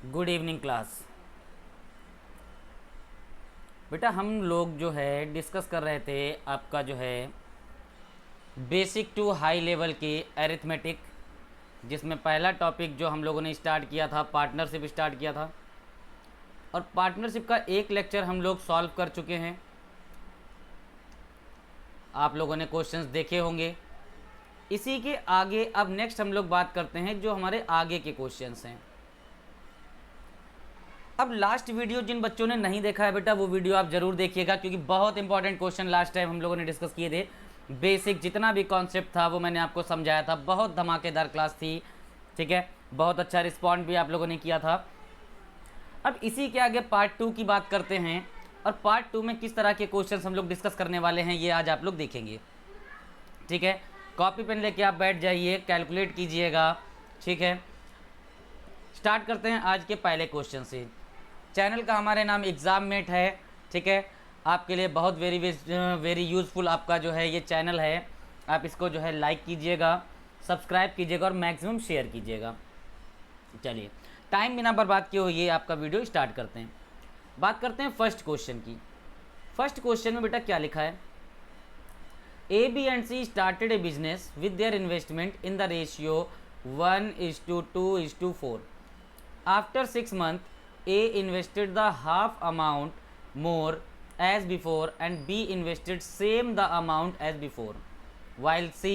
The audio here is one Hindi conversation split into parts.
Good evening class. बेटा हम लोग जो है डिस्कस कर रहे थे आपका जो है बेसिक टू हाई लेवल की अरिथमेटिक, जिसमें पहला टॉपिक जो हम लोगों ने स्टार्ट किया था पार्टनरशिप स्टार्ट किया था, और पार्टनरशिप का एक लेक्चर हम लोग सॉल्व कर चुके हैं। आप लोगों ने क्वेश्चंस देखे होंगे। इसी के आगे अब नेक्स्ट हम लोग बात करते हैं जो हमारे आगे के क्वेश्चंस हैं। अब लास्ट वीडियो जिन बच्चों ने नहीं देखा है बेटा वो वीडियो आप जरूर देखिएगा, क्योंकि बहुत इंपॉर्टेंट क्वेश्चन लास्ट टाइम हम लोगों ने डिस्कस किए थे। बेसिक जितना भी कॉन्सेप्ट था वो मैंने आपको समझाया था। बहुत धमाकेदार क्लास थी, ठीक है। बहुत अच्छा रिस्पॉन्ड भी आप लोगों ने किया था। अब इसी के आगे पार्ट 2 की बात करते हैं, और पार्ट 2 में किस तरह के क्वेश्चन हम लोग डिस्कस करने वाले हैं ये आज आप लोग देखेंगे, ठीक है। कॉपी पेन लेके आप बैठ जाइए, कैलकुलेट कीजिएगा, ठीक है। स्टार्ट करते हैं आज के पहले क्वेश्चन से। चैनल का हमारे नाम एग्ज़ाम मेट है, ठीक है। आपके लिए बहुत वेरी यूज़फुल आपका जो है ये चैनल है। आप इसको जो है लाइक कीजिएगा, सब्सक्राइब कीजिएगा और मैक्सिमम शेयर कीजिएगा। चलिए टाइम बिना बर्बाद किए हुए आपका वीडियो स्टार्ट करते हैं। बात करते हैं फर्स्ट क्वेश्चन की। फर्स्ट क्वेश्चन में बेटा क्या लिखा है, A B and C started a business with their investment in the ratio 1:2:4। After 6 months A invested the half amount more as before and B invested same the amount as before, while C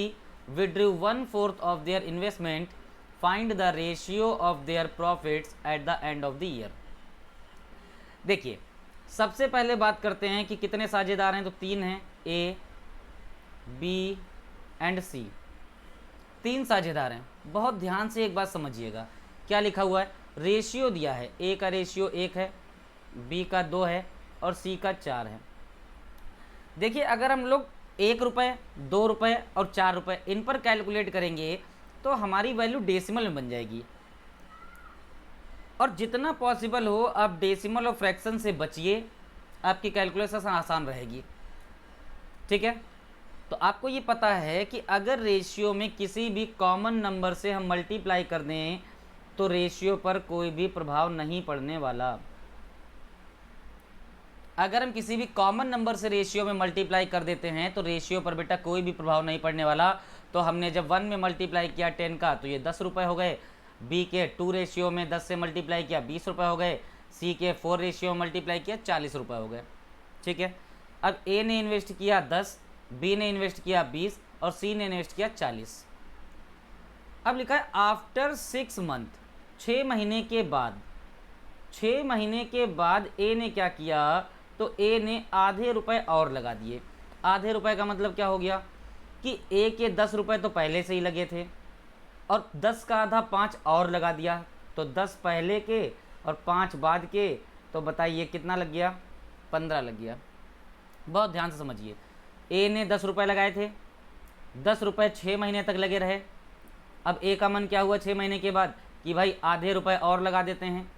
withdrew 1/4 of their investment. Find the ratio of their profits at the end of the year. देखिए सबसे पहले बात करते हैं कि कितने साझेदार हैं, तो 3 हैं, A, B एंड C। 3 साझेदार हैं। बहुत ध्यान से एक बात समझिएगा, क्या लिखा हुआ है, रेशियो दिया है। ए का रेशियो 1 है, बी का 2 है और सी का 4 है। देखिए अगर हम लोग 1 रुपये, 2 रुपये और 4 रुपये इन पर कैलकुलेट करेंगे तो हमारी वैल्यू डेसिमल में बन जाएगी। और जितना पॉसिबल हो आप डेसिमल और फ्रैक्शन से बचिए, आपकी कैलकुलेशन आसान रहेगी, ठीक है। तो आपको ये पता है कि अगर रेशियो में किसी भी कॉमन नंबर से हम मल्टीप्लाई कर दें तो रेशियो पर कोई भी प्रभाव नहीं पड़ने वाला। अगर हम किसी भी कॉमन नंबर से रेशियो में मल्टीप्लाई कर देते हैं तो रेशियो पर बेटा कोई भी प्रभाव नहीं पड़ने वाला। तो हमने जब 1 में मल्टीप्लाई किया 10 का तो ये 10 रुपये हो गए, बी के 2 रेशियो में 10 से मल्टीप्लाई किया 20 रुपये हो गए, सी के 4 रेशियो में मल्टीप्लाई किया 40 रुपये हो गए, ठीक है। अब ए ने इन्वेस्ट किया 10, बी ने इन्वेस्ट किया 20 और सी ने इन्वेस्ट किया 40। अब लिखा है आफ्टर 6 month, 6 महीने के बाद। 6 महीने के बाद ए ने क्या किया, तो ए ने आधे रुपए और लगा दिए। आधे रुपए का मतलब क्या हो गया कि ए के 10 रुपए तो पहले से ही लगे थे और 10 का आधा 5 और लगा दिया, तो 10 पहले के और 5 बाद के, तो बताइए कितना लग गया, 15 लग गया। बहुत ध्यान से समझिए, ए ने 10 रुपये लगाए थे, 10 रुपये 6 महीने तक लगे रहे। अब ए का मन क्या हुआ 6 महीने के बाद कि भाई आधे रुपए और लगा देते हैं,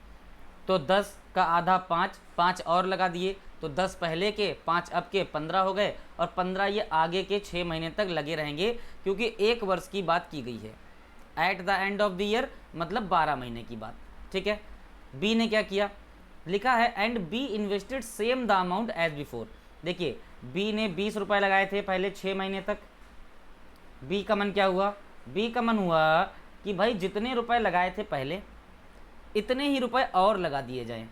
तो 10 का आधा 5, 5 और लगा दिए, तो 10 पहले के 5 अब के 15 हो गए, और 15 ये आगे के 6 महीने तक लगे रहेंगे, क्योंकि 1 वर्ष की बात की गई है। Eight the end of the year मतलब 12 महीने की बात, ठीक है। बी ने क्या किया, लिखा है and B invested same the amount as before. देखिए बी ने 20 रुपये लगाए थे पहले 6 महीने तक। बी का मन क्या हुआ, बी का मन हुआ कि भाई जितने रुपए लगाए थे पहले इतने ही रुपए और लगा दिए जाएं।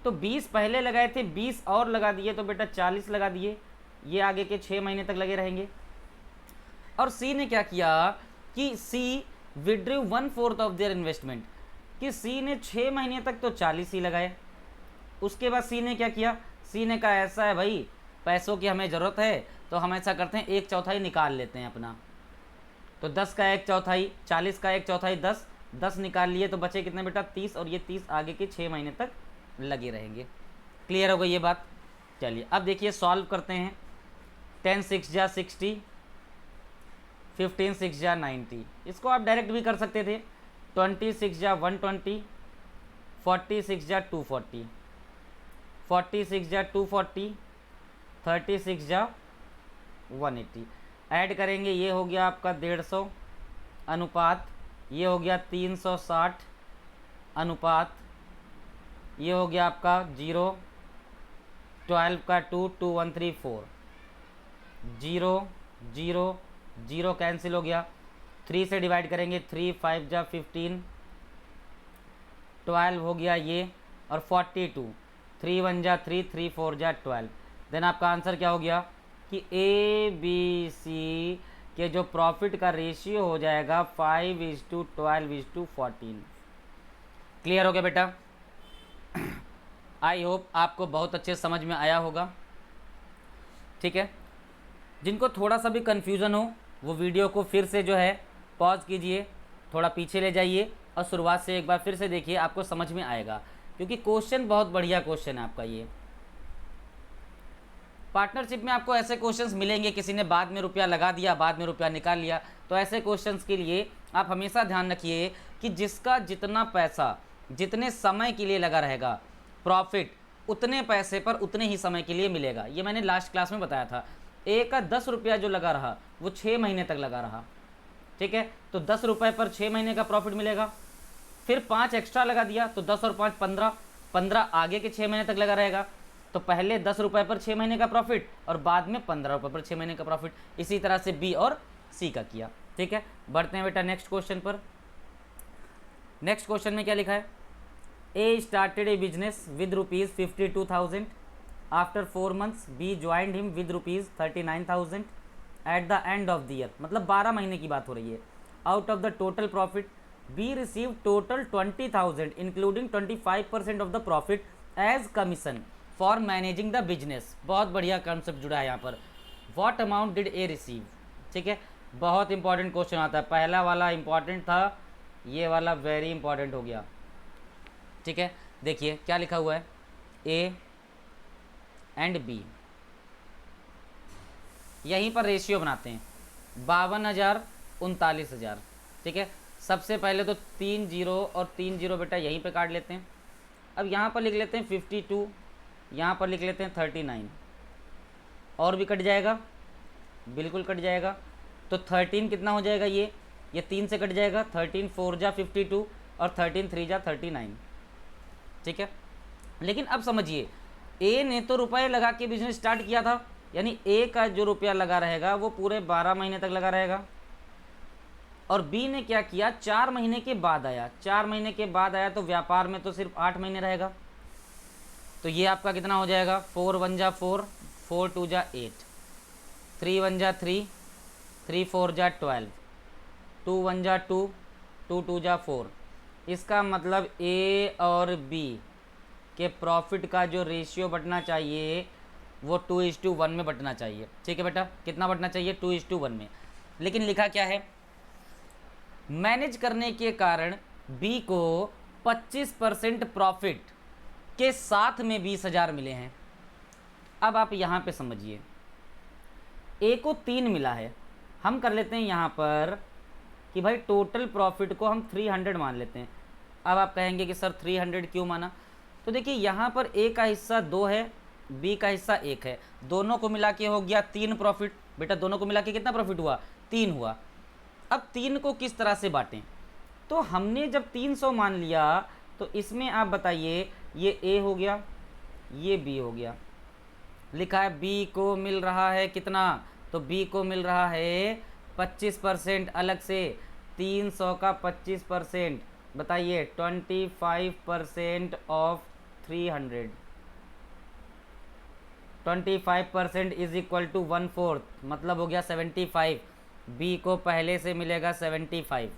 तो 20 पहले लगाए थे, 20 और लगा दिए, तो बेटा 40 लगा दिए, ये आगे के 6 महीने तक लगे रहेंगे। और सी ने क्या किया कि सी विड्रू 1/4 ऑफ देयर इन्वेस्टमेंट, कि सी ने 6 महीने तक तो 40 ही लगाए। उसके बाद सी ने क्या किया, सी ने कहा ऐसा है भाई पैसों की हमें ज़रूरत है, तो हम ऐसा करते हैं 1/4 निकाल लेते हैं अपना। तो 10 का 1/4, 40 का 1/4, 10 निकाल लिए, तो बचे कितने बेटा 30, और ये 30 आगे के 6 महीने तक लगे रहेंगे। क्लियर हो गई ये बात। चलिए अब देखिए सॉल्व करते हैं। 10 6 जा 60, 15 6 जा 90। इसको आप डायरेक्ट भी कर सकते थे। 20 6 जा 120, 40 6 जा 240, 40 6 जा 240, 36 जा 180। ऐड करेंगे, ये हो गया आपका 150 अनुपात, ये हो गया 360 अनुपात ये हो गया आपका 0, 12 का 2, 2 1 3 4, 0 0 0 कैंसिल हो गया, 3 से डिवाइड करेंगे 3 5 जा 15, 12 हो गया ये, और 42, 3 1 जा 3, 3 4 जा 12। देन आपका आंसर क्या हो गया कि ए बी सी के जो प्रॉफिट का रेशियो हो जाएगा 5:12:14। क्लियर हो गया बेटा? आई होप आपको बहुत अच्छे समझ में आया होगा। ठीक है, जिनको थोड़ा सा भी कन्फ्यूज़न हो वो वीडियो को फिर से जो है पॉज कीजिए, थोड़ा पीछे ले जाइए और शुरुआत से एक बार फिर से देखिए, आपको समझ में आएगा, क्योंकि क्वेश्चन बहुत बढ़िया क्वेश्चन है आपका ये। पार्टनरशिप में आपको ऐसे क्वेश्चंस मिलेंगे, किसी ने बाद में रुपया लगा दिया, बाद में रुपया निकाल लिया, तो ऐसे क्वेश्चंस के लिए आप हमेशा ध्यान रखिए कि जिसका जितना पैसा जितने समय के लिए लगा रहेगा, प्रॉफिट उतने पैसे पर उतने ही समय के लिए मिलेगा। ये मैंने लास्ट क्लास में बताया था। ए का 10 रुपया जो लगा रहा वो 6 महीने तक लगा रहा। ठीक है, तो 10 रुपये पर 6 महीने का प्रॉफिट मिलेगा। फिर 5 एक्स्ट्रा लगा दिया तो 10 और 5 15, 15 आगे के 6 महीने तक लगा रहेगा। तो पहले 10 रुपये पर 6 महीने का प्रॉफिट और बाद में 15 रुपये पर 6 महीने का प्रॉफिट। इसी तरह से बी और सी का किया। ठीक है, बढ़ते हैं बेटा नेक्स्ट क्वेश्चन पर। नेक्स्ट क्वेश्चन में क्या लिखा है? A started a business with ₹52,000। After 4 months B joined him with ₹39,000 at the end of the year. मतलब 12 महीने की बात हो रही है। Out of the total profit B receive total 20,000 including 25% of the profit as commission for managing the business. बहुत बढ़िया कॉन्सेप्ट जुड़ा है यहाँ पर। What amount did a receive? ठीक है, बहुत इंपॉर्टेंट क्वेश्चन आता है। पहला वाला इंपॉर्टेंट था, ये वाला वेरी इंपॉर्टेंट हो गया। ठीक है, देखिए क्या लिखा हुआ है, ए एंड बी। यहीं पर रेशियो बनाते हैं, 52,000 39,000। ठीक है, सबसे पहले तो 3 जीरो और 3 जीरो बेटा यहीं पे काट लेते हैं। अब यहाँ पर लिख लेते हैं 52, यहाँ पर लिख लेते हैं 39, और भी कट जाएगा, बिल्कुल कट जाएगा। तो 13 कितना हो जाएगा? ये 3 से कट जाएगा, 13 4 जा 52 और 13 3 जा 39। ठीक है, लेकिन अब समझिए, ए ने तो रुपए लगा के बिजनेस स्टार्ट किया था, यानी ए का जो रुपया लगा रहेगा वो पूरे 12 महीने तक लगा रहेगा। और बी ने क्या किया, 4 महीने के बाद आया। 4 महीने के बाद आया तो व्यापार में तो सिर्फ 8 महीने रहेगा। तो ये आपका कितना हो जाएगा? 4 1 जा 4, 4 2 जा 8, 3 1 जा 3, 3 4 जा 12, 2 1 जा 2, 2 2 जा 4। इसका मतलब ए और बी के प्रॉफिट का जो रेशियो बटना चाहिए वो 2:1 में बटना चाहिए। ठीक है बेटा, कितना बटना चाहिए? 2:1 में। लेकिन लिखा क्या है? मैनेज करने के कारण बी को 25% प्रॉफिट के साथ में 20,000 मिले हैं। अब आप यहाँ पे समझिए, ए को 3 मिला है, हम कर लेते हैं यहाँ पर कि भाई टोटल प्रॉफिट को हम 300 मान लेते हैं। अब आप कहेंगे कि सर 300 क्यों माना? तो देखिए यहाँ पर ए का हिस्सा 2 है, बी का हिस्सा 1 है, दोनों को मिला के हो गया 3 प्रॉफिट। बेटा दोनों को मिला के कितना प्रॉफिट हुआ? 3 हुआ। अब 3 को किस तरह से बांटें? तो हमने जब 300 मान लिया तो इसमें आप बताइए, ये ए हो गया, ये बी हो गया। लिखा है बी को मिल रहा है कितना? तो बी को मिल रहा है 25% अलग से। 300 का 25%, बताइए 25% ऑफ 300। 25% इज इक्वल टू 1/4, मतलब हो गया 75। बी को पहले से मिलेगा 75।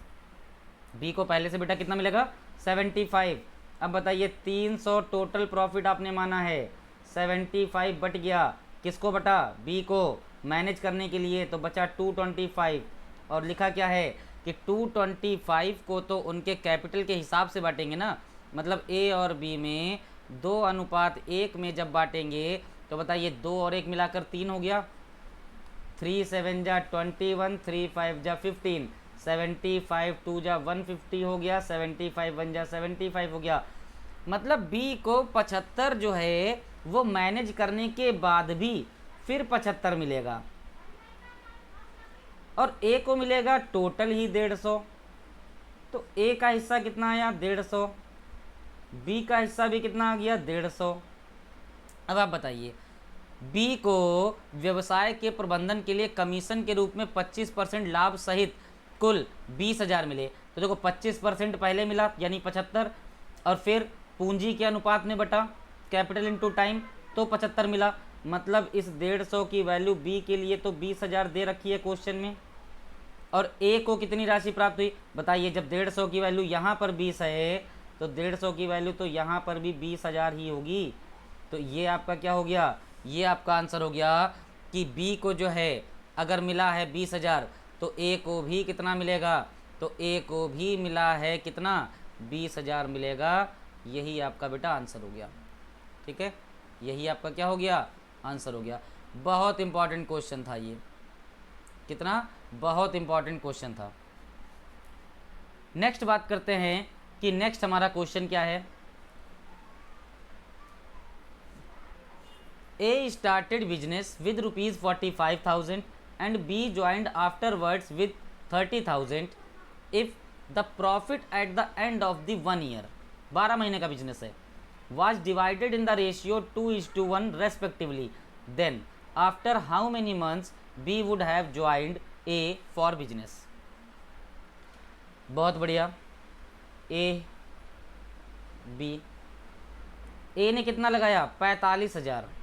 बी को पहले से बेटा कितना मिलेगा? 75। अब बताइए 300 टोटल प्रॉफिट आपने माना है, 75 बट गया, किसको बटा? बी को। मैनेज करने के लिए तो बचा 225। और लिखा क्या है कि 225 को तो उनके कैपिटल के हिसाब से बांटेंगे ना, मतलब ए और बी में 2:1 में जब बांटेंगे तो बताइए 2 और 1 मिलाकर 3 हो गया। 3 7 जा 21, 3 5 जा 15, 75 2 जा 150 हो गया, 75 1 जा 75 हो गया। मतलब बी को 75 जो है वो मैनेज करने के बाद भी फिर 75 मिलेगा, और ए को मिलेगा टोटल ही 150। तो ए का हिस्सा कितना आया? 150। बी का हिस्सा भी कितना आ गया 150। अब आप बताइए, बी को व्यवसाय के प्रबंधन के लिए कमीशन के रूप में 25% लाभ सहित कुल 20,000 मिले। तो देखो 25% पहले मिला यानी 75, और फिर पूंजी के अनुपात में बटा कैपिटल इनटू टाइम तो 75 मिला। मतलब इस 150 की वैल्यू बी के लिए तो 20,000 दे रखी है क्वेश्चन में, और ए को कितनी राशि प्राप्त हुई बताइए। जब 150 की वैल्यू यहाँ पर 20 है तो 150 की वैल्यू तो यहाँ पर भी 20,000 ही होगी। तो ये आपका क्या हो गया, ये आपका आंसर हो गया कि बी को जो है अगर मिला है 20,000 तो ए को भी कितना मिलेगा, तो ए को भी मिला है कितना 20,000 मिलेगा। यही आपका बेटा आंसर हो गया। ठीक है, यही आपका क्या हो गया, आंसर हो गया। बहुत इंपॉर्टेंट क्वेश्चन था ये, कितना बहुत इंपॉर्टेंट क्वेश्चन था। नेक्स्ट बात करते हैं कि नेक्स्ट हमारा क्वेश्चन क्या है। A started business with rupees 45,000 and B joined afterwards with 30,000 if the profit at the end of the 1 year, 12 महीने का बिजनेस है, was divided in the ratio 2:1 respectively, then after how many months B would have joined A for business। बहुत बढ़िया, A B, A ने कितना लगाया 45,000,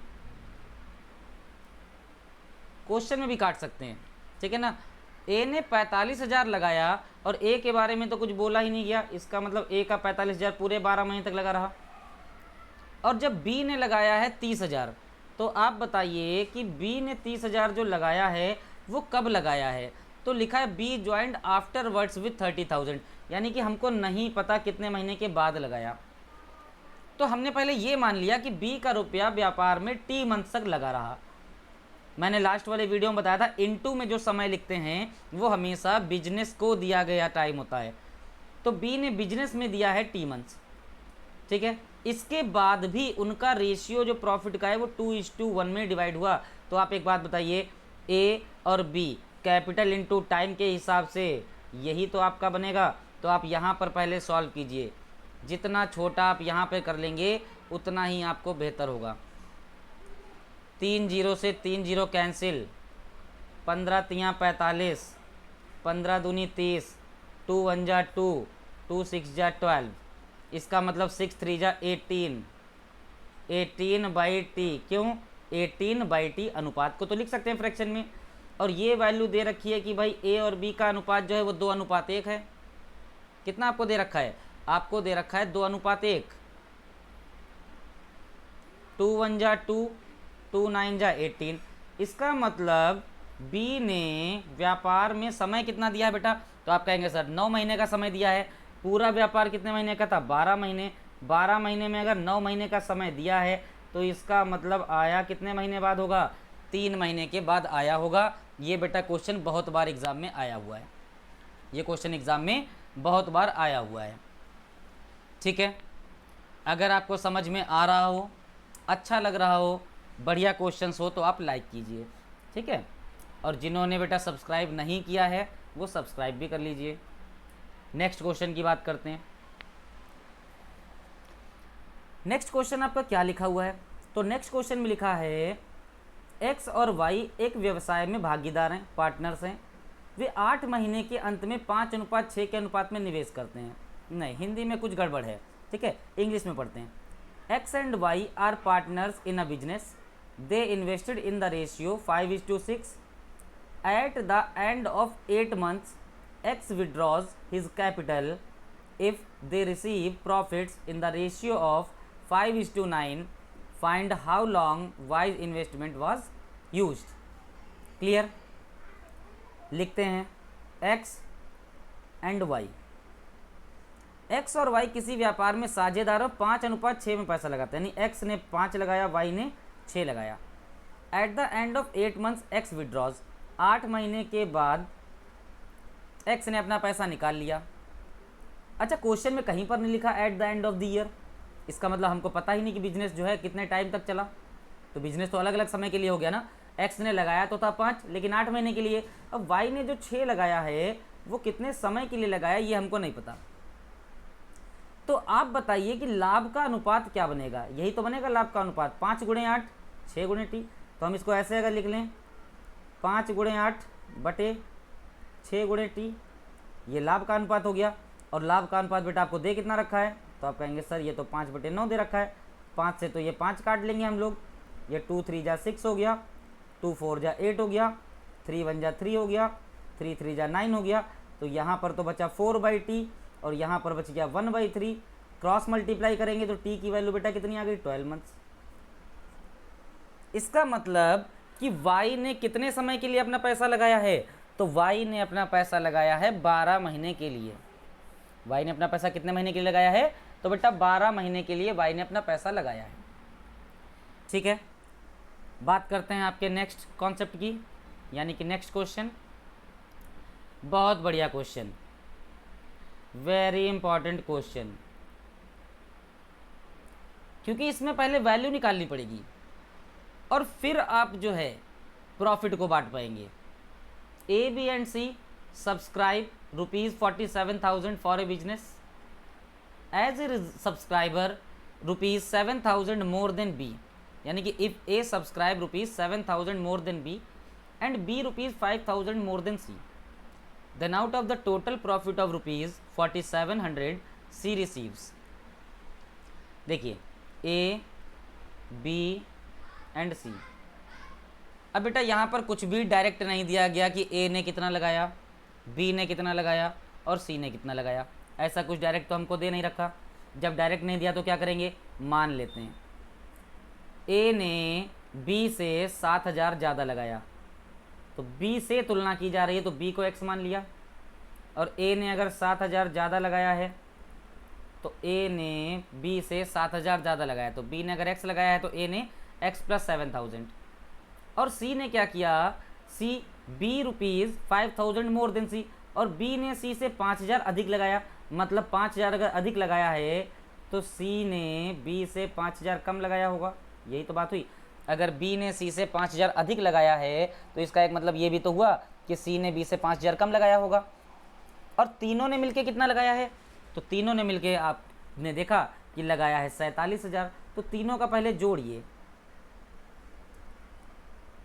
क्वेश्चन में भी काट सकते हैं, ठीक है ना। ए ने 45,000 लगाया और ए के बारे में तो कुछ बोला ही नहीं गया, इसका मतलब ए का 45,000 पूरे 12 महीने तक लगा रहा। और जब बी ने लगाया है 30,000, तो आप बताइए कि बी ने 30,000 जो लगाया है वो कब लगाया है। तो लिखा है B joined afterwards with 30,000, यानी कि हमको नहीं पता कितने महीने के बाद लगाया। तो हमने पहले ये मान लिया कि बी का रुपया व्यापार में टी मंथ तक लगा रहा। मैंने लास्ट वाले वीडियो में बताया था इनटू में जो समय लिखते हैं वो हमेशा बिजनेस को दिया गया टाइम होता है। तो बी ने बिजनेस में दिया है टी मंथ्स, ठीक है। इसके बाद भी उनका रेशियो जो प्रॉफिट का है वो 2:1 में डिवाइड हुआ। तो आप एक बात बताइए, ए और बी कैपिटल इनटू टाइम के हिसाब से यही तो आपका बनेगा। तो आप यहाँ पर पहले सॉल्व कीजिए, जितना छोटा आप यहाँ पे कर लेंगे उतना ही आपको बेहतर होगा। 3 0 से 3 0 कैंसिल, 15 तियाँ 45, 15 दूनी 30, 2 1 जा 2, 2 6 जा 12, इसका मतलब 6 3 जा 18, 18/t। क्यों 18/t? अनुपात को तो लिख सकते हैं फ्रैक्शन में, और ये वैल्यू दे रखी है कि भाई ए और बी का अनुपात जो है वो 2:1 है। कितना आपको दे रखा है? आपको दे रखा है 2:1। 2 1 जा 2, 2 9 जा 18। इसका मतलब बी ने व्यापार में समय कितना दिया है बेटा? तो आप कहेंगे सर 9 महीने का समय दिया है। पूरा व्यापार कितने महीने का था? 12 महीने। 12 महीने में अगर 9 महीने का समय दिया है तो इसका मतलब आया कितने महीने बाद होगा? 3 महीने के बाद आया होगा। ये बेटा क्वेश्चन बहुत बार एग्जाम में आया हुआ है, ये क्वेश्चन एग्जाम में बहुत बार आया हुआ है, ठीक है। अगर आपको समझ में आ रहा हो, अच्छा लग रहा हो, बढ़िया क्वेश्चंस हो तो आप लाइक कीजिए, ठीक है। और जिन्होंने बेटा सब्सक्राइब नहीं किया है वो सब्सक्राइब भी कर लीजिए। नेक्स्ट क्वेश्चन की बात करते हैं। नेक्स्ट क्वेश्चन आपका क्या लिखा हुआ है? तो नेक्स्ट क्वेश्चन में लिखा है एक्स और वाई एक व्यवसाय में भागीदार हैं, पार्टनर्स हैं। वे 8 महीने के अंत में 5:6 के अनुपात में निवेश करते हैं। नहीं, हिंदी में कुछ गड़बड़ है, ठीक है, इंग्लिश में पढ़ते हैं। X and Y are partners in a business. They invested in the ratio 5:6। At the end of 8 months X withdraws his capital if they receive profits in the ratio of 5:9. Find how long Y's investment was used. Clear? लिखते हैं X एंड Y। X और Y किसी व्यापार में साझेदारों 5:6 में पैसा लगाते हैं, यानी X ने 5 लगाया, Y ने 6 लगाया। Eight the end of 8 months X withdraws, 8 महीने के बाद एक्स ने अपना पैसा निकाल लिया। अच्छा, क्वेश्चन में कहीं पर नहीं लिखा eight the end of the year, इसका मतलब हमको पता ही नहीं कि बिजनेस जो है कितने टाइम तक चला। तो बिजनेस तो अलग अलग समय के लिए हो गया ना। एक्स ने लगाया तो था 5, लेकिन 8 महीने के लिए। अब वाई ने जो 6 लगाया है वो कितने समय के लिए लगाया ये हमको नहीं पता। तो आप बताइए कि लाभ का अनुपात क्या बनेगा, यही तो बनेगा लाभ का अनुपात, 5 गुणे 8 6 गुणे टी। तो हम इसको ऐसे अगर लिख लें 5 गुणे 8 बटे 6 गुणे टी, ये लाभ का अनुपात हो गया। और लाभ का अनुपात बेटा आपको दे कितना रखा है, तो आप कहेंगे सर ये तो 5/9 दे रखा है, 5 से तो ये 5 काट लेंगे हम लोग, ये 2 3 जा 6 हो गया, 2 4 जा 8 हो गया, 3 1 जा 3 हो गया, 3 3 जा 9 हो गया। तो यहाँ पर तो बचा 4/t और यहाँ पर बच गया 1/3। क्रॉस मल्टीप्लाई करेंगे तो टी की वैल्यू बेटा कितनी आ गई, 12 मंथ्स। इसका मतलब कि y ने कितने समय के लिए अपना पैसा लगाया है, तो y ने अपना पैसा लगाया है 12 महीने के लिए। y ने अपना पैसा कितने महीने के लिए लगाया है, तो बेटा 12 महीने के लिए y ने अपना पैसा लगाया है। ठीक है, बात करते हैं आपके नेक्स्ट कॉन्सेप्ट की, यानी कि नेक्स्ट क्वेश्चन। बहुत बढ़िया क्वेश्चन, वेरी इंपॉर्टेंट क्वेश्चन, क्योंकि इसमें पहले वैल्यू निकालनी पड़ेगी और फिर आप जो है प्रॉफिट को बांट पाएंगे। A B and C subscribe ₹47,000 for a business, as a subscriber ₹7,000 more than B, यानी कि if A subscribe ₹7,000 more than B and B ₹5,000 more than C, then out of the total profit of ₹4,700 C receives। देखिए A, B एंड C। अब बेटा यहाँ पर कुछ भी डायरेक्ट नहीं दिया गया कि A ने कितना लगाया, B ने कितना लगाया और C ने कितना लगाया, ऐसा कुछ डायरेक्ट तो हमको दे नहीं रखा। जब डायरेक्ट नहीं दिया तो क्या करेंगे, मान लेते हैं A ने B से 7,000 ज़्यादा लगाया, तो B से तुलना की जा रही है तो B को x मान लिया, और A ने अगर 7,000 ज़्यादा लगाया है तो A ने B से 7,000 ज़्यादा लगाया, तो B ने अगर x लगाया है तो A ने x + 7,000। और C ने क्या किया, C B ₹5,000 more then C, और B ने C से 5,000 अधिक लगाया, मतलब 5,000 अगर अधिक लगाया है तो C ने B से 5,000 कम लगाया होगा, यही तो बात हुई। अगर B ने C से 5,000 अधिक लगाया है तो इसका एक मतलब ये भी तो हुआ कि C ने B से 5,000 कम लगाया होगा। और तीनों ने मिलके कितना लगाया है, तो तीनों ने मिलके आपने देखा कि लगाया है 47,000। तो तीनों का पहले जोड़िए,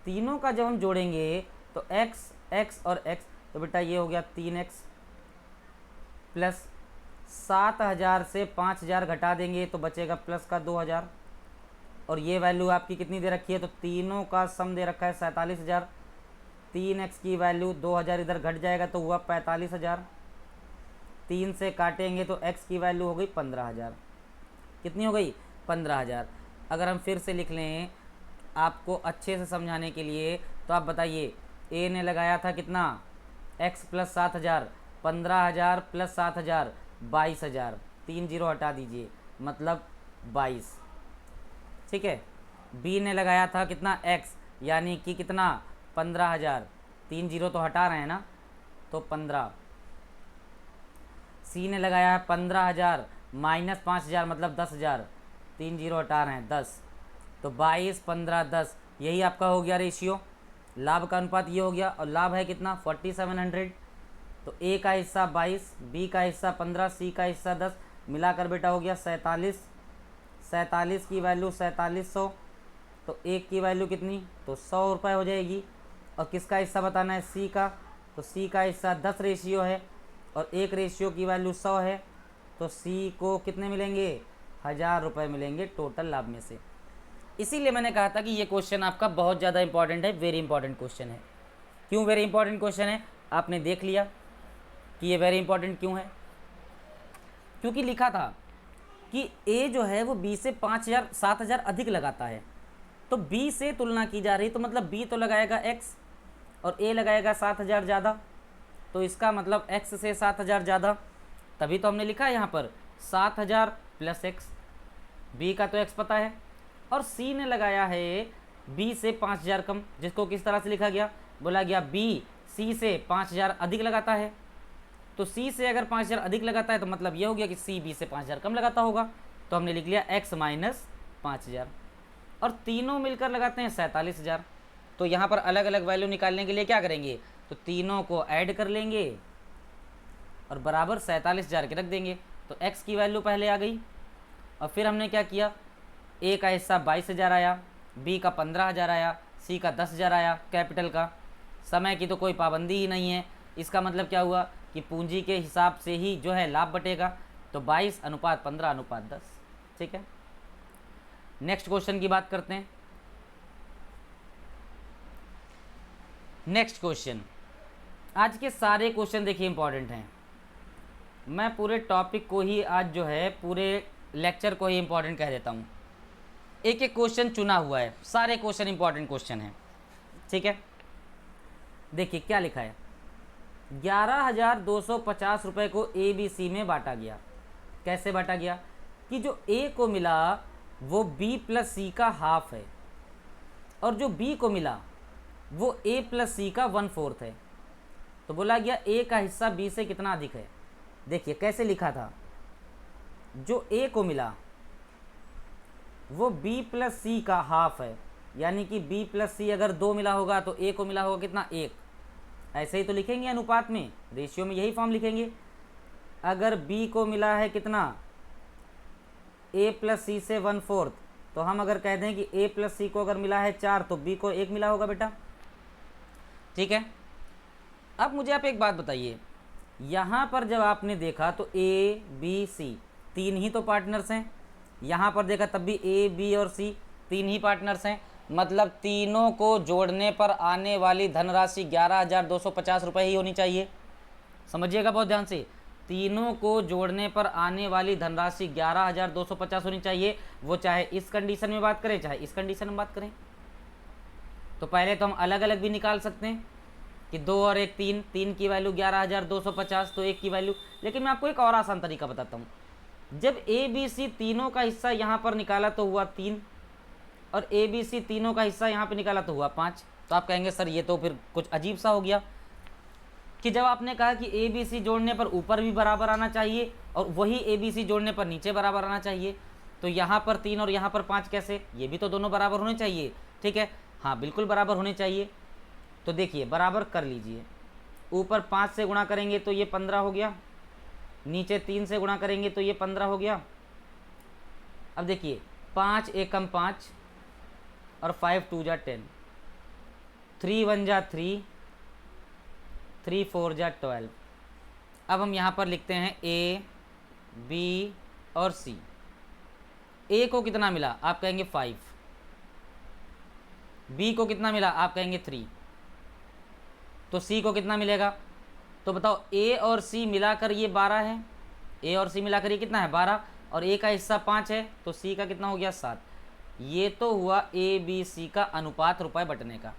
तीनों का जब हम जोड़ेंगे तो x x और x, तो बेटा ये हो गया 3x प्लस 7,000 से 5,000 घटा देंगे तो बचेगा प्लस का 2,000, और ये वैल्यू आपकी कितनी दे रखी है, तो तीनों का सम दे रखा है 47,000। 3x की वैल्यू 2,000 इधर घट जाएगा तो हुआ 45,000, 3 से काटेंगे तो x की वैल्यू हो गई 15,000। कितनी हो गई, 15,000। अगर हम फिर से लिख लें आपको अच्छे से समझाने के लिए, तो आप बताइए A ने लगाया था कितना, x + 7,000, 15,000 + 7,000 22,000, 3 जीरो हटा दीजिए मतलब 22। ठीक है, B ने लगाया था कितना x, यानी कि कितना 15,000, 3 जीरो तो हटा रहे हैं ना तो 15। C ने लगाया है 15,000 - 5,000 मतलब 10,000, 3 जीरो हटा रहे हैं 10, तो 22 15 10, यही आपका हो गया रेशियो, लाभ का अनुपात ये हो गया। और लाभ है कितना 4700, तो A का हिस्सा 22, B का हिस्सा 15, C का हिस्सा 10, मिलाकर बेटा हो गया 47। 47 की वैल्यू 4700, तो 1 की वैल्यू कितनी, तो 100 रुपये हो जाएगी। और किसका हिस्सा बताना है, C का, तो C का हिस्सा 10 रेशियो है और 1 रेशियो की वैल्यू 100 है, तो C को कितने मिलेंगे, 1,000 रुपये मिलेंगे टोटल लाभ में से। इसीलिए मैंने कहा था कि ये क्वेश्चन आपका बहुत ज़्यादा इंपॉर्टेंट है, वेरी इंपॉर्टेंट क्वेश्चन है। क्यों वेरी इंपॉर्टेंट क्वेश्चन है, आपने देख लिया कि ये वेरी इंपॉर्टेंट क्यों है, क्योंकि लिखा था कि A जो है वो B से 5,000 7,000 अधिक लगाता है, तो B से तुलना की जा रही, तो मतलब B तो लगाएगा x और A लगाएगा 7,000 ज़्यादा, तो इसका मतलब x से 7,000 ज़्यादा, तभी तो हमने लिखा है यहाँ पर 7,000 + x, B का तो x पता है। और C ने लगाया है B से 5,000 कम, जिसको किस तरह से लिखा गया, बोला गया B C से 5,000 अधिक लगाता है, तो C से अगर 5,000 अधिक लगाता है तो मतलब ये हो गया कि C B से 5,000 कम लगाता होगा, तो हमने लिख लिया x - 5,000। और तीनों मिलकर लगाते हैं 47,000, तो यहाँ पर अलग अलग वैल्यू निकालने के लिए क्या करेंगे, तो तीनों को ऐड कर लेंगे और बराबर 47,000 के रख देंगे। तो x की वैल्यू पहले आ गई, और फिर हमने क्या किया, a का हिस्सा 22,000 आया, b का 15,000 आया, c का 10,000 आया कैपिटल का। समय की तो कोई पाबंदी ही नहीं है, इसका मतलब क्या हुआ कि पूंजी के हिसाब से ही जो है लाभ बटेगा, तो 22:15:10। ठीक है, नेक्स्ट क्वेश्चन की बात करते हैं। नेक्स्ट क्वेश्चन, आज के सारे क्वेश्चन देखिए इंपॉर्टेंट हैं। मैं पूरे टॉपिक को ही आज जो है पूरे लेक्चर को ही इंपॉर्टेंट कह देता हूँ। एक एक क्वेश्चन चुना हुआ है, सारे क्वेश्चन इंपॉर्टेंट क्वेश्चन हैं। ठीक है, देखिए क्या लिखा है, 11,250 रुपये को ए बी सी में बांटा गया। कैसे बांटा गया कि जो ए को मिला वो बी प्लस सी का हाफ है, और जो बी को मिला वो ए प्लस सी का 1/4 है। तो बोला गया ए का हिस्सा बी से कितना अधिक है। देखिए कैसे लिखा था, जो ए को मिला वो बी प्लस सी का हाफ है, यानी कि बी प्लस सी अगर 2 मिला होगा तो ए को मिला होगा कितना, 1। ऐसे ही तो लिखेंगे अनुपात में, रेशियो में यही फॉर्म लिखेंगे। अगर बी को मिला है कितना, ए प्लस सी से 1/4, तो हम अगर कह दें कि ए प्लस सी को अगर मिला है 4 तो बी को 1 मिला होगा बेटा। ठीक है, अब मुझे आप एक बात बताइए, यहाँ पर जब आपने देखा तो ए बी सी 3 ही तो पार्टनर्स हैं, यहाँ पर देखा तब भी ए बी और सी 3 ही पार्टनर्स हैं, मतलब तीनों को जोड़ने पर आने वाली धनराशि 11,250 रुपये ही होनी चाहिए। समझिएगा बहुत ध्यान से, तीनों को जोड़ने पर आने वाली धनराशि 11,250 होनी चाहिए, वो चाहे इस कंडीशन में बात करें चाहे इस कंडीशन में बात करें। तो पहले तो हम अलग अलग भी निकाल सकते हैं कि 2 और 1 3, 3 की वैल्यू 11,250, तो 1 की वैल्यू। लेकिन मैं आपको एक और आसान तरीका बताता हूँ, जब ए बी सी तीनों का हिस्सा यहाँ पर निकाला तो हुआ 3, और ए बी सी तीनों का हिस्सा यहाँ पे निकाला तो हुआ 5। तो आप कहेंगे सर ये तो फिर कुछ अजीब सा हो गया, कि जब आपने कहा कि ए बी सी जोड़ने पर ऊपर भी बराबर आना चाहिए और वही ए बी सी जोड़ने पर नीचे बराबर आना चाहिए, तो यहाँ पर 3 और यहाँ पर 5 कैसे, ये भी तो दोनों बराबर होने चाहिए। ठीक है, हाँ बिल्कुल बराबर होने चाहिए। तो देखिए बराबर कर लीजिए, ऊपर 5 से गुणा करेंगे तो ये 15 हो गया, नीचे 3 से गुणा करेंगे तो ये 15 हो गया। अब देखिए 5 एकम 5 और 5 2 जा 10, 3 1 जा 3, 3 4 जा 12। अब हम यहाँ पर लिखते हैं ए बी और सी। ए को कितना मिला, आप कहेंगे 5, बी को कितना मिला, आप कहेंगे 3, तो सी को कितना मिलेगा। तो बताओ ए और सी मिलाकर ये 12 है, ए और सी मिलाकर ये कितना है 12, और ए का हिस्सा 5 है, तो सी का कितना हो गया 7। ये तो हुआ ए बी सी का अनुपात रुपए बटने का।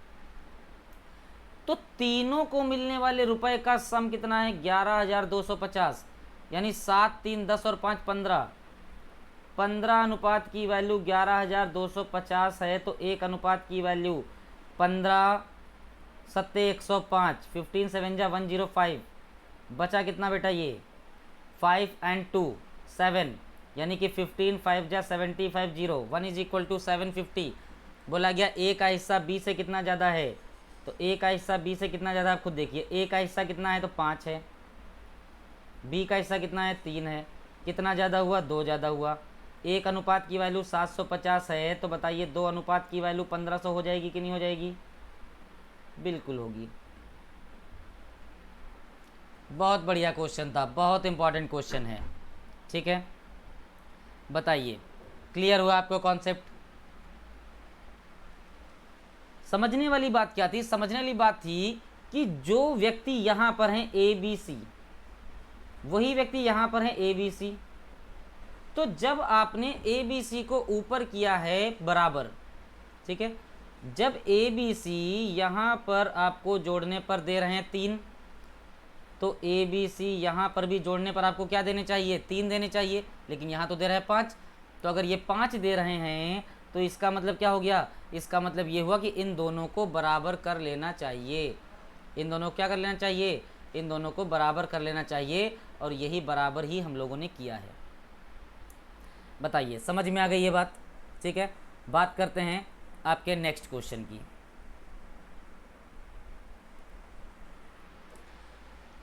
तो तीनों को मिलने वाले रुपए का सम कितना है 11,250, यानी 7 3 10 और 5 15, 15 अनुपात की वैल्यू 11,250 है, तो एक अनुपात की वैल्यू 15 7 105, 15 7 जा 105, बचा कितना बेटा ये 5 and 2 7, यानी कि 15 5 जा 75 0, 1 इज इक्वल टू 750। बोला गया ए का हिस्सा बी से कितना ज़्यादा है, तो ए का हिस्सा बी से कितना ज़्यादा आप खुद देखिए, ए का हिस्सा कितना है तो 5 है, बी का हिस्सा कितना है 3 है, कितना ज़्यादा हुआ 2 ज़्यादा हुआ। एक अनुपात की वैल्यू 750 है, तो बताइए 2 अनुपात की वैल्यू 1500 हो जाएगी कि नहीं हो जाएगी, बिल्कुल होगी। बहुत बढ़िया क्वेश्चन था, बहुत इंपॉर्टेंट क्वेश्चन है। ठीक है, बताइए क्लियर हुआ आपको कॉन्सेप्ट। समझने वाली बात क्या थी, समझने वाली बात थी कि जो व्यक्ति यहाँ पर हैं ए बी सी, वही व्यक्ति यहाँ पर हैं ए बी सी। तो जब आपने ए बी सी को ऊपर किया है बराबर, ठीक है, जब ए बी सी यहाँ पर आपको जोड़ने पर दे रहे हैं 3, तो ए बी सी यहाँ पर भी जोड़ने पर आपको क्या देने चाहिए 3 देने चाहिए, लेकिन यहाँ तो दे रहे हैं 5। तो अगर ये 5 दे रहे हैं तो इसका मतलब क्या हो गया, इसका मतलब ये हुआ कि इन दोनों को बराबर कर लेना चाहिए। इन दोनों को क्या कर लेना चाहिए, इन दोनों को बराबर कर लेना चाहिए, और यही बराबर ही हम लोगों ने किया है। बताइए समझ में आ गई ये बात। ठीक है, बात करते हैं आपके नेक्स्ट क्वेश्चन की।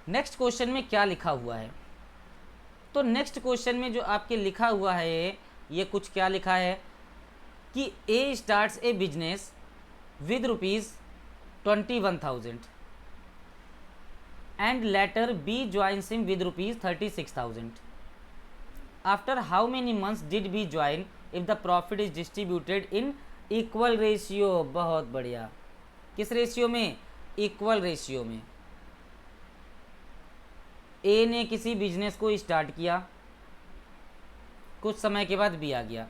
नेक्स्ट क्वेश्चन में क्या लिखा हुआ है, तो नेक्स्ट क्वेश्चन में जो आपके लिखा हुआ है ये कुछ क्या लिखा है कि A starts a business with ₹21,000 and later B joins him with ₹36,000. After how many months did B join if the profit is distributed in equal ratio? बहुत बढ़िया। किस रेशियो में? इक्वल रेशियो में। ए ने किसी बिजनेस को स्टार्ट किया, कुछ समय के बाद बी आ गया।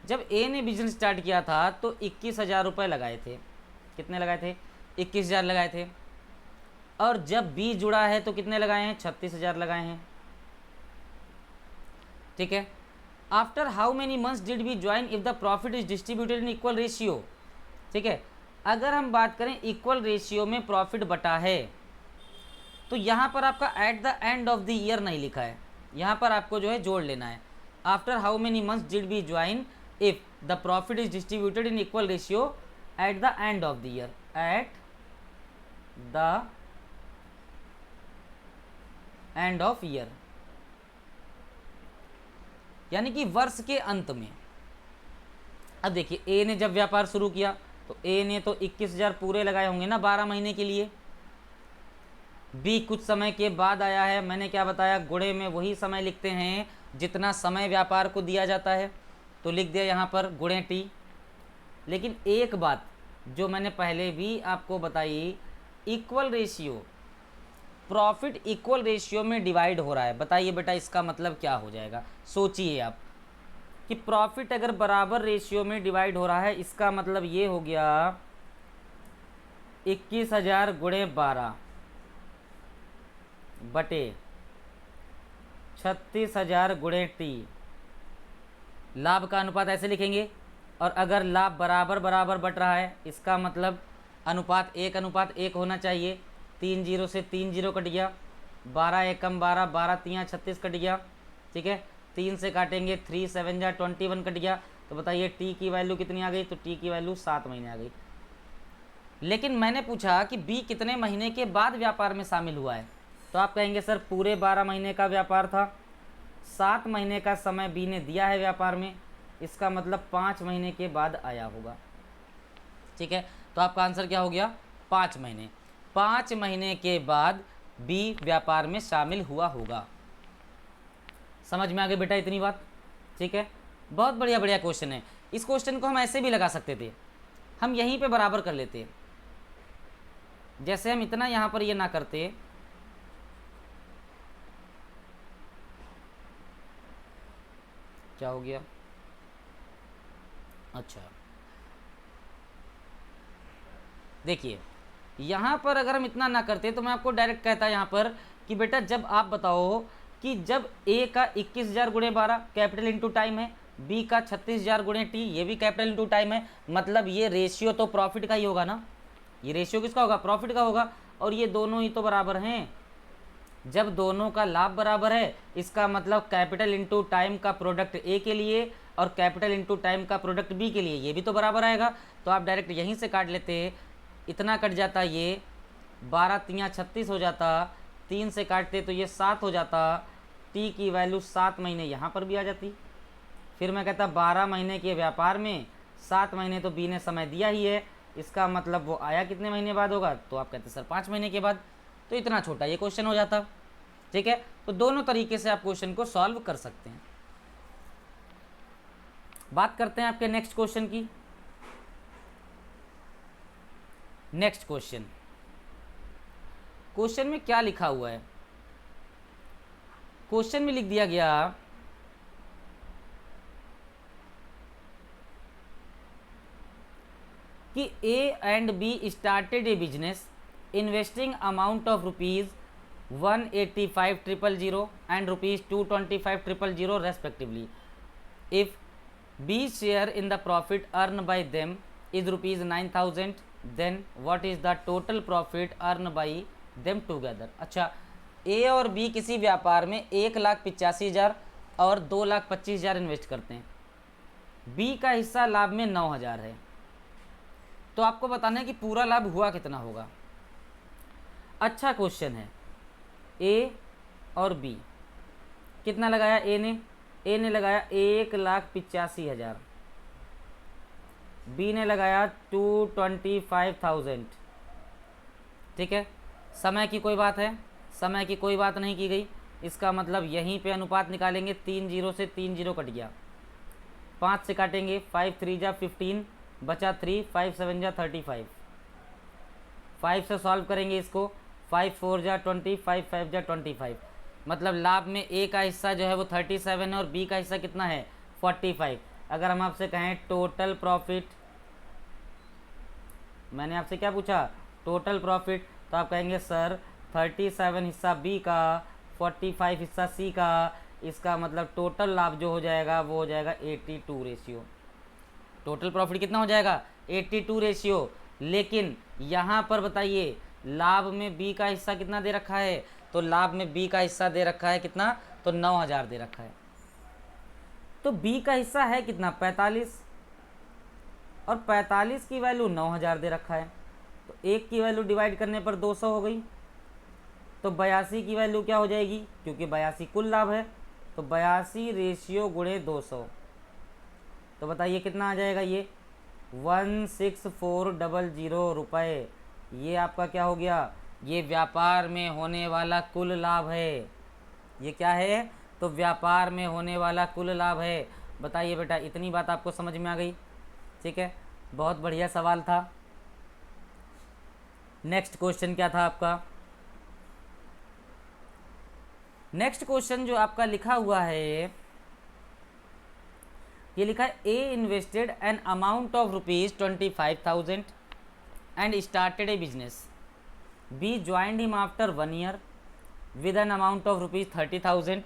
जब ए ने बिजनेस स्टार्ट किया था तो 21,000 रुपये लगाए थे। कितने लगाए थे? 21,000 लगाए थे। और जब बी जुड़ा है तो कितने लगाए हैं? 36,000 लगाए हैं। ठीक है। After how many months did B join if the profit is distributed in equal ratio. ठीक है, अगर हम बात करें इक्वल रेशियो में प्रॉफिट बटा है तो यहाँ पर आपका eight the end of the year नहीं लिखा है, यहाँ पर आपको जो है जोड़ लेना है। After how many months did B join if the profit is distributed in equal ratio at the end of the year, at the end of year, यानी कि वर्ष के अंत में। अब देखिए ए ने जब व्यापार शुरू किया तो ए ने तो 21,000 पूरे लगाए होंगे ना 12 महीने के लिए। बी कुछ समय के बाद आया है, मैंने क्या बताया, गुणे में वही समय लिखते हैं जितना समय व्यापार को दिया जाता है, तो लिख दिया यहाँ पर गुणे टी। लेकिन एक बात जो मैंने पहले भी आपको बताई, equal ratio, profit equal ratio में डिवाइड हो रहा है। बताइए बेटा इसका मतलब क्या हो जाएगा? सोचिए आप कि प्रॉफिट अगर बराबर रेशियो में डिवाइड हो रहा है, इसका मतलब ये हो गया 21,000 गुणे 12 बटे 36,000 गुणे टी। लाभ का अनुपात ऐसे लिखेंगे, और अगर लाभ बराबर बराबर बट रहा है इसका मतलब अनुपात 1:1 होना चाहिए। 3 जीरो से 3 जीरो कट गया, 12 एकम 12, 12 तियाँ 36 कट गया। ठीक है, 3 से काटेंगे 3 7 जा 21 कट गया। तो बताइए टी की वैल्यू कितनी आ गई? तो टी की वैल्यू 7 महीने आ गई। लेकिन मैंने पूछा कि बी कितने महीने के बाद व्यापार में शामिल हुआ है, तो आप कहेंगे सर पूरे 12 महीने का व्यापार था, 7 महीने का समय बी ने दिया है व्यापार में, इसका मतलब 5 महीने के बाद आया होगा। ठीक है, तो आपका आंसर क्या हो गया? 5 महीने। 5 महीने के बाद बी व्यापार में शामिल हुआ होगा। समझ में आ गई बेटा इतनी बात? ठीक है, बहुत बढ़िया बढ़िया क्वेश्चन है। इस क्वेश्चन को हम ऐसे भी लगा सकते थे, हम यहीं पे बराबर कर लेते, जैसे हम इतना यहाँ पर ये ना करते, क्या हो गया? अच्छा देखिए यहाँ पर अगर हम इतना ना करते तो मैं आपको डायरेक्ट कहता यहाँ पर कि बेटा जब आप बताओ कि जब ए का 21,000 गुणे 12 कैपिटल इंटू टाइम है, बी का 36,000 गुणे टी ये भी कैपिटल इंटू टाइम है, मतलब ये रेशियो तो प्रॉफिट का ही होगा ना। ये रेशियो किसका होगा? प्रॉफिट का होगा। और ये दोनों ही तो बराबर हैं। जब दोनों का लाभ बराबर है इसका मतलब कैपिटल इंटू टाइम का प्रोडक्ट ए के लिए और कैपिटल इंटू टाइम का प्रोडक्ट बी के लिए ये भी तो बराबर आएगा। तो आप डायरेक्ट यहीं से काट लेते, इतना कट जाता, ये 12 तियाँ 36 हो जाता, 3 से काटते तो ये 7 हो जाता, टी की वैल्यू 7 महीने यहाँ पर भी आ जाती। फिर मैं कहता 12 महीने के व्यापार में 7 महीने तो बी ने समय दिया ही है, इसका मतलब वो आया कितने महीने बाद होगा? तो आप कहते सर 5 महीने के बाद। तो इतना छोटा ये क्वेश्चन हो जाता। ठीक है, तो दोनों तरीके से आप क्वेश्चन को सॉल्व कर सकते हैं। बात करते हैं आपके नेक्स्ट क्वेश्चन की। नेक्स्ट क्वेश्चन, क्वेश्चन में क्या लिखा हुआ है? क्वेश्चन में लिख दिया गया कि A and be started a business investing amount of ₹185,000 and ₹225,000 respectively. If B's share in the profit earned by them is ₹9,000, then what is the total profit earned by them together? अच्छा, ए और बी किसी व्यापार में 1,85,000 और 2,25,000 इन्वेस्ट करते हैं। बी का हिस्सा लाभ में 9,000 है, तो आपको बताना है कि पूरा लाभ हुआ कितना होगा। अच्छा क्वेश्चन है। ए और बी कितना लगाया ए ने लगाया 1,85,000, बी ने लगाया 225,000। ठीक है, समय की कोई बात है, समय की कोई बात नहीं की गई, इसका मतलब यहीं पे अनुपात निकालेंगे, 3 जीरो से 3 जीरो कट गया, 5 से काटेंगे, 5 3 जा 15 बचा 3, 5 7 जा 35, 5 से सॉल्व करेंगे इसको, 5 4 जा 20, 5 5 जा 25, मतलब लाभ में ए का हिस्सा जो है वो 37 है और बी का हिस्सा कितना है 45। अगर हम आपसे कहें टोटल प्रॉफिट, मैंने आपसे क्या पूछा टोटल प्रॉफिट, तो आप कहेंगे सर 37 हिस्सा बी का, 45 हिस्सा सी का, इसका मतलब टोटल लाभ जो हो जाएगा वो हो जाएगा 82 रेशियो। टोटल प्रॉफिट कितना हो जाएगा 82 रेशियो। लेकिन यहाँ पर बताइए लाभ में बी का हिस्सा कितना दे रखा है, तो लाभ में बी का हिस्सा दे रखा है कितना, तो 9,000 दे रखा है। तो बी का हिस्सा है कितना 45, और 45 की वैल्यू 9,000 दे रखा है, तो एक की वैल्यू डिवाइड करने पर 200 हो गई, तो 82 की वैल्यू क्या हो जाएगी, क्योंकि 82 कुल लाभ है, तो 82 रेशियो गुणे 200, तो बताइए कितना आ जाएगा, ये 16400 रुपये। ये आपका क्या हो गया, ये व्यापार में होने वाला कुल लाभ है। ये क्या है, तो व्यापार में होने वाला कुल लाभ है। बताइए बेटा, इतनी बात आपको समझ में आ गई। ठीक है, बहुत बढ़िया सवाल था। नेक्स्ट क्वेश्चन क्या था आपका, नेक्स्ट क्वेश्चन जो आपका लिखा हुआ है, ये लिखा है A invested an amount of ₹25,000 and started a business, B joined him after 1 year with an amount of ₹30,000.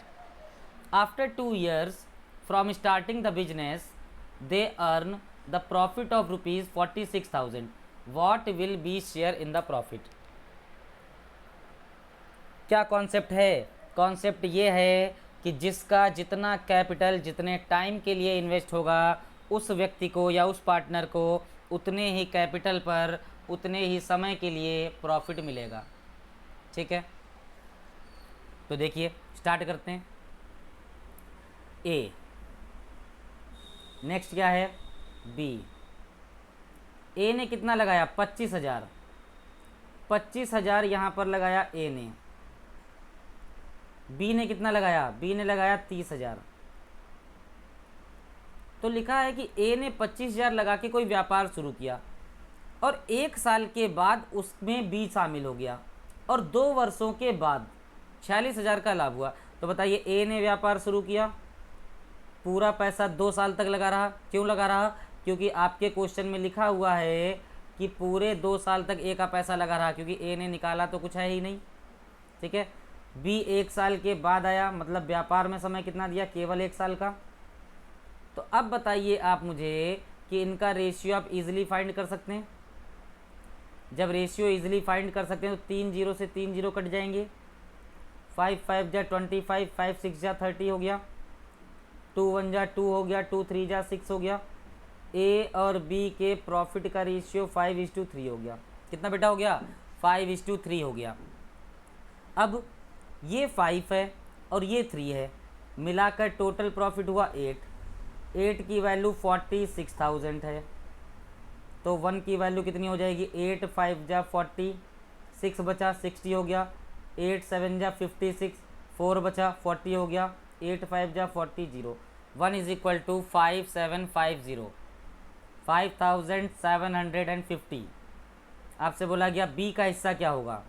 After 2 years from starting the business, they earn the profit of ₹46,000. What will be share in the profit? क्या कॉन्सेप्ट है, कॉन्सेप्ट ये है कि जिसका जितना कैपिटल जितने टाइम के लिए इन्वेस्ट होगा, उस व्यक्ति को या उस पार्टनर को उतने ही कैपिटल पर उतने ही समय के लिए प्रॉफिट मिलेगा। ठीक है, तो देखिए स्टार्ट करते हैं। ए, नेक्स्ट क्या है बी। ए ने कितना लगाया 25,000, 25,000 यहाँ पर लगाया ए ने। बी ने कितना लगाया, बी ने लगाया 30,000। तो लिखा है कि ए ने 25,000 लगा के कोई व्यापार शुरू किया और 1 साल के बाद उसमें बी शामिल हो गया और 2 वर्षों के बाद 46,000 का लाभ हुआ। तो बताइए ए ने व्यापार शुरू किया, पूरा पैसा 2 साल तक लगा रहा। क्यों लगा रहा, क्योंकि आपके क्वेश्चन में लिखा हुआ है कि पूरे 2 साल तक ए का पैसा लगा रहा, क्योंकि ए ने निकाला तो कुछ है ही नहीं। ठीक है, बी 1 साल के बाद आया, मतलब व्यापार में समय कितना दिया, केवल 1 साल का। तो अब बताइए आप मुझे कि इनका रेशियो आप इजीली फाइंड कर सकते हैं। जब रेशियो इजीली फाइंड कर सकते हैं तो 3 जीरो से 3 जीरो कट जाएंगे, 5 5 जा 25, 5 6 जा 30 हो गया, 2 1 जा 2 हो गया, 2 3 जा 6 हो गया। ए और बी के प्रॉफिट का रेशियो 5:3 हो गया। कितना बेटा हो गया, 5:3 हो गया। अब ये 5 है और ये 3 है, मिलाकर टोटल प्रॉफिट हुआ 8 की वैल्यू 46,000 है। तो 1 की वैल्यू कितनी हो जाएगी, 8 5 जा 40, 6 बचा 60 हो गया, 8 7 जा 56, 4 बचा 40 हो गया, 8 5 जा 40 0, 1 इज इक्वल टू 5750, 5750। आपसे बोला गया बी का हिस्सा क्या होगा,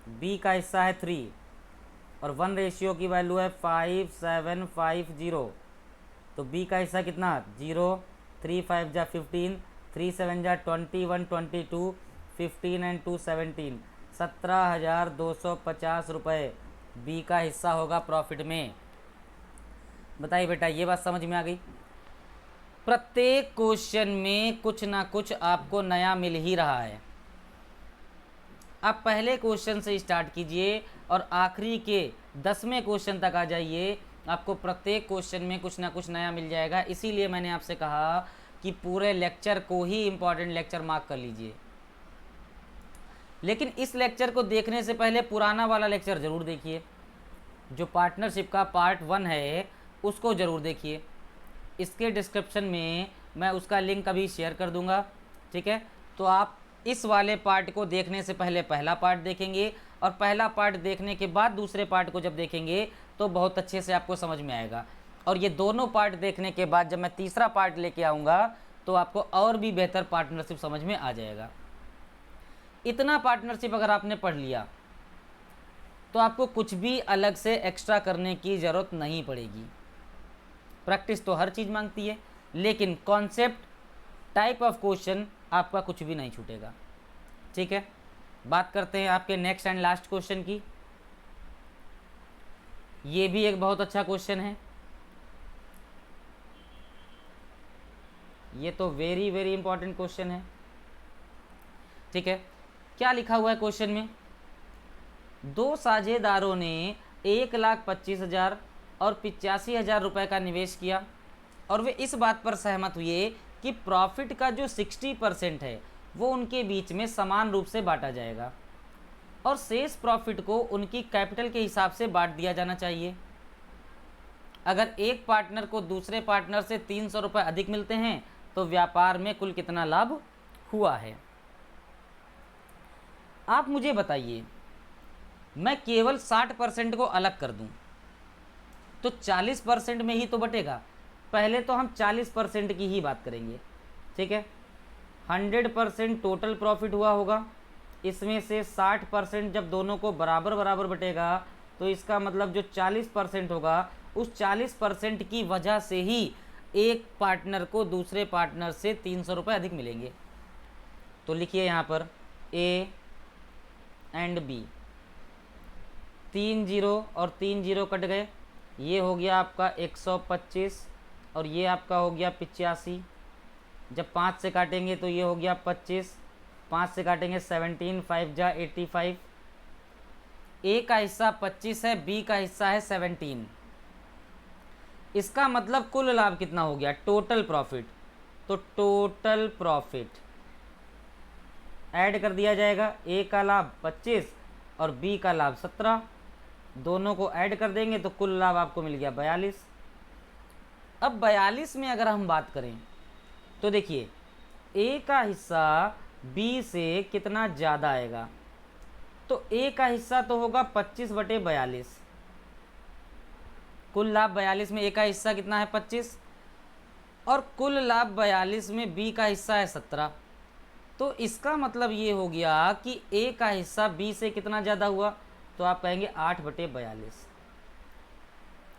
बी का हिस्सा है 3 और 1 रेशियो की वैल्यू है 5750। तो बी का हिस्सा कितना 0, 3 5 जा 15, 3 7 जा 21 22, 15 एंड 2 17, 17,250 रुपये बी का हिस्सा होगा प्रॉफिट में। बताइए बेटा, ये बात समझ में आ गई। प्रत्येक क्वेश्चन में कुछ ना कुछ आपको नया मिल ही रहा है। आप पहले क्वेश्चन से स्टार्ट कीजिए और आखिरी के 10वें क्वेश्चन तक आ जाइए, आपको प्रत्येक क्वेश्चन में कुछ ना कुछ नया मिल जाएगा। इसीलिए मैंने आपसे कहा कि पूरे लेक्चर को ही इम्पॉर्टेंट लेक्चर मार्क कर लीजिए। लेकिन इस लेक्चर को देखने से पहले पुराना वाला लेक्चर ज़रूर देखिए। जो पार्टनरशिप का पार्ट 1 है उसको ज़रूर देखिए। इसके डिस्क्रिप्शन में मैं उसका लिंक अभी शेयर कर दूंगा, ठीक है। तो आप इस वाले पार्ट को देखने से पहले पहला पार्ट देखेंगे और पहला पार्ट देखने के बाद दूसरे पार्ट को जब देखेंगे तो बहुत अच्छे से आपको समझ में आएगा। और ये दोनों पार्ट देखने के बाद जब मैं तीसरा पार्ट लेके आऊँगा तो आपको और भी बेहतर पार्टनरशिप समझ में आ जाएगा। इतना पार्टनरशिप अगर आपने पढ़ लिया तो आपको कुछ भी अलग से एक्स्ट्रा करने की ज़रूरत नहीं पड़ेगी। प्रैक्टिस तो हर चीज़ मांगती है, लेकिन कॉन्सेप्ट, टाइप ऑफ क्वेश्चन आपका कुछ भी नहीं छूटेगा, ठीक है। बात करते हैं आपके नेक्स्ट एंड लास्ट क्वेश्चन की। ये भी एक बहुत अच्छा क्वेश्चन है, ये तो वेरी वेरी इंपॉर्टेंट क्वेश्चन है, ठीक है। क्या लिखा हुआ है क्वेश्चन में? दो साझेदारों ने 1,25,000 और 85,000 रुपये का निवेश किया और वे इस बात पर सहमत हुए कि प्रॉफिट का जो 60% है वो उनके बीच में समान रूप से बांटा जाएगा और शेष प्रॉफिट को उनकी कैपिटल के हिसाब से बांट दिया जाना चाहिए। अगर एक पार्टनर को दूसरे पार्टनर से 300 रुपये अधिक मिलते हैं तो व्यापार में कुल कितना लाभ हुआ है? आप मुझे बताइए, मैं केवल 60% को अलग कर दूं तो 40% में ही तो बटेगा। पहले तो हम 40% की ही बात करेंगे, ठीक है। 100% टोटल प्रॉफिट हुआ होगा, इसमें से 60% जब दोनों को बराबर बराबर बटेगा तो इसका मतलब जो 40% होगा उस 40% की वजह से ही एक पार्टनर को दूसरे पार्टनर से 300 रुपये अधिक मिलेंगे। तो लिखिए यहाँ पर ए एंड बी, 3 जीरो और 3 जीरो कट गए, ये हो गया आपका 125 और ये आपका हो गया 85। जब 5 से काटेंगे तो ये हो गया 25, 5 से काटेंगे 17, 5 जा 85। ए का हिस्सा 25 है, बी का हिस्सा है 17। इसका मतलब कुल लाभ कितना हो गया? Total profit. तो टोटल प्रॉफिट ऐड कर दिया जाएगा, ए का लाभ 25 और बी का लाभ 17, दोनों को ऐड कर देंगे तो कुल लाभ आपको मिल गया 42। अब 42 में अगर हम बात करें तो देखिए ए का हिस्सा बी से कितना ज़्यादा आएगा, तो ए का हिस्सा तो होगा 25/42, कुल लाभ 42 में ए का हिस्सा कितना है 25 और कुल लाभ 42 में बी का हिस्सा है 17। तो इसका मतलब ये हो गया कि ए का हिस्सा बी से कितना ज़्यादा हुआ, तो आप कहेंगे 8/42।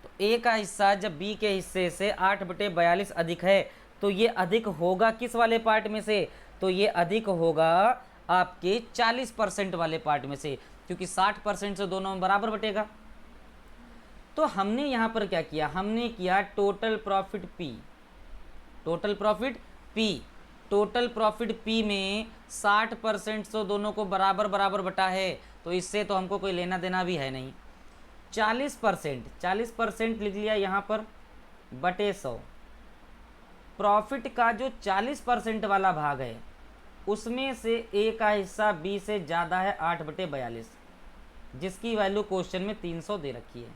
तो ए का हिस्सा जब बी के हिस्से से 8/42 अधिक है तो ये अधिक होगा किस वाले पार्ट में से? तो ये अधिक होगा आपके 40% वाले पार्ट में से, क्योंकि 60% से दोनों में बराबर बटेगा। तो हमने यहाँ पर क्या किया? हमने किया total profit P, total profit P, total profit P में 60% से दोनों को बराबर बराबर बटा है, तो इससे तो हमको कोई लेना देना भी है नहीं। 40% लिख लिया यहाँ पर बटे 100। प्रॉफिट का जो 40% वाला भाग है उसमें से ए का हिस्सा बी से ज़्यादा है 8/42, जिसकी वैल्यू क्वेश्चन में 300 दे रखी है।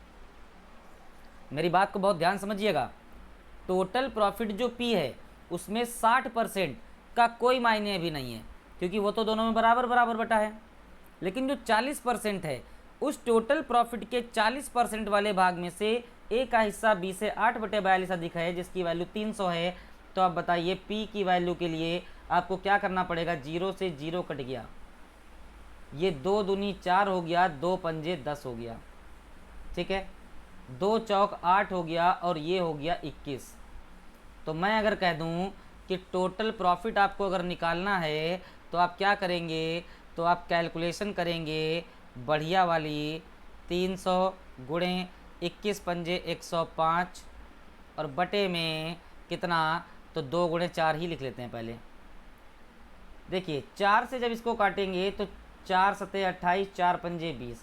मेरी बात को बहुत ध्यान समझिएगा। टोटल प्रॉफिट जो पी है उसमें 60% का कोई मायने भी नहीं है, क्योंकि वो तो दोनों में बराबर बराबर बटा है। लेकिन जो 40% है उस टोटल प्रॉफिट के 40% वाले भाग में से ए का हिस्सा बी से 8/42 अधिक है, जिसकी वैल्यू 300 है। तो आप बताइए पी की वैल्यू के लिए आपको क्या करना पड़ेगा? 0 से 0 कट गया, ये 2 दूनी 4 हो गया, 2 पंजे 10 हो गया, ठीक है, 2 चौक 8 हो गया और ये हो गया 21। तो मैं अगर कह दूं कि टोटल प्रॉफिट आपको अगर निकालना है तो आप क्या करेंगे? तो आप कैलकुलेशन करेंगे बढ़िया वाली, 300 गुणे 21 पंजे 105 और बटे में कितना? तो 2 गुणे 4 ही लिख लेते हैं पहले। देखिए 4 से जब इसको काटेंगे तो 4 सत्ते 28, 4 पंजे 20,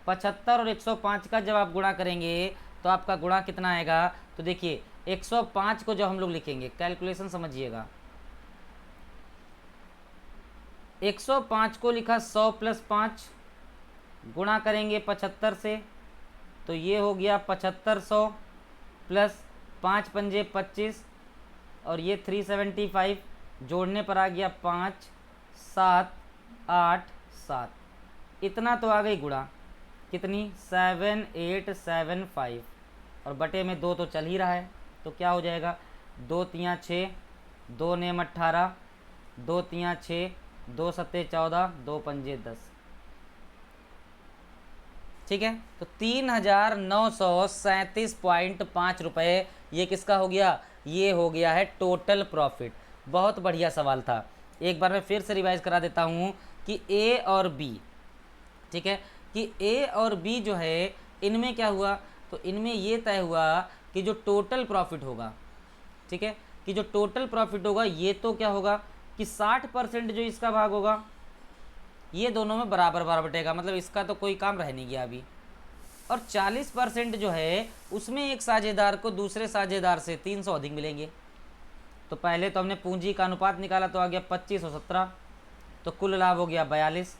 75 और 105 का जब आप गुणा करेंगे तो आपका गुणा कितना आएगा? तो देखिए 105 को जब हम लोग लिखेंगे, कैलकुलेशन समझिएगा, 105 को लिखा 100 + 5, गुणा करेंगे 75 से तो ये हो गया 7500 प्लस 5 पंजे 25 और ये 375 जोड़ने पर आ गया 5 7 8 7। इतना तो आ गई गुणा, कितनी 7875 और बटे में 2 तो चल ही रहा है, तो क्या हो जाएगा 2 तियाँ 6, 2 नेम 18, 2 तियाँ 6, 2 सत्ते 14, 2 पंजे 10। ठीक है, तो 3937.5 रुपये ये किसका हो गया, ये हो गया है टोटल प्रॉफिट। बहुत बढ़िया सवाल था। एक बार मैं फिर से रिवाइज करा देता हूँ कि ए और बी, ठीक है, कि ए और बी जो है इनमें क्या हुआ, तो इनमें ये तय हुआ कि जो टोटल प्रॉफिट होगा, ठीक है, कि जो टोटल प्रॉफिट होगा ये तो क्या होगा कि 60% जो इसका भाग होगा ये दोनों में बराबर बराबर बटेगा, मतलब इसका तो कोई काम रह नहीं गया अभी। और 40% जो है उसमें एक साझेदार को दूसरे साझेदार से 300 अधिक मिलेंगे। तो पहले तो हमने पूंजी का अनुपात निकाला तो आ गया 25 और 17, तो कुल लाभ हो गया 42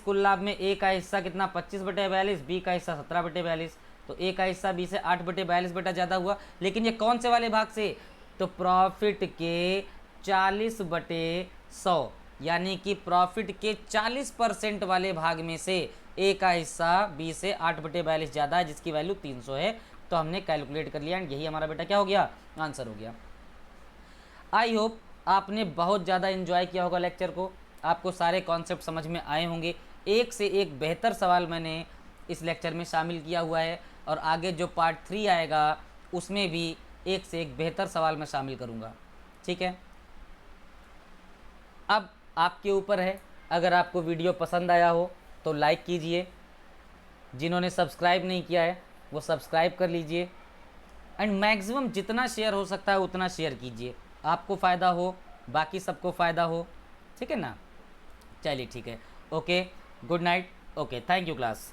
कुल लाभ में ए का हिस्सा कितना 25/42, बी का हिस्सा 17/42, तो ए का हिस्सा बी से 8/42 बेटा ज़्यादा हुआ। लेकिन ये कौन से वाले भाग से, तो प्रॉफिट के 40/100, यानी कि प्रॉफिट के 40% वाले भाग में से ए का हिस्सा बी से 8/42 ज़्यादा है, जिसकी वैल्यू 300 है। तो हमने कैलकुलेट कर लिया एंड यही हमारा बेटा क्या हो गया, आंसर हो गया। आई होप आपने बहुत ज़्यादा इन्जॉय किया होगा लेक्चर को, आपको सारे कॉन्सेप्ट समझ में आए होंगे। एक से एक बेहतर सवाल मैंने इस लेक्चर में शामिल किया हुआ है और आगे जो पार्ट 3 आएगा उसमें भी एक से एक बेहतर सवाल मैं शामिल करूँगा। ठीक है, अब आपके ऊपर है, अगर आपको वीडियो पसंद आया हो तो लाइक कीजिए, जिन्होंने सब्सक्राइब नहीं किया है वो सब्सक्राइब कर लीजिए एंड मैक्सिमम जितना शेयर हो सकता है उतना शेयर कीजिए, आपको फ़ायदा हो बाकी सबको फ़ायदा हो। ठीक है ना, चलिए ठीक है, okay, good night, okay, thank you class.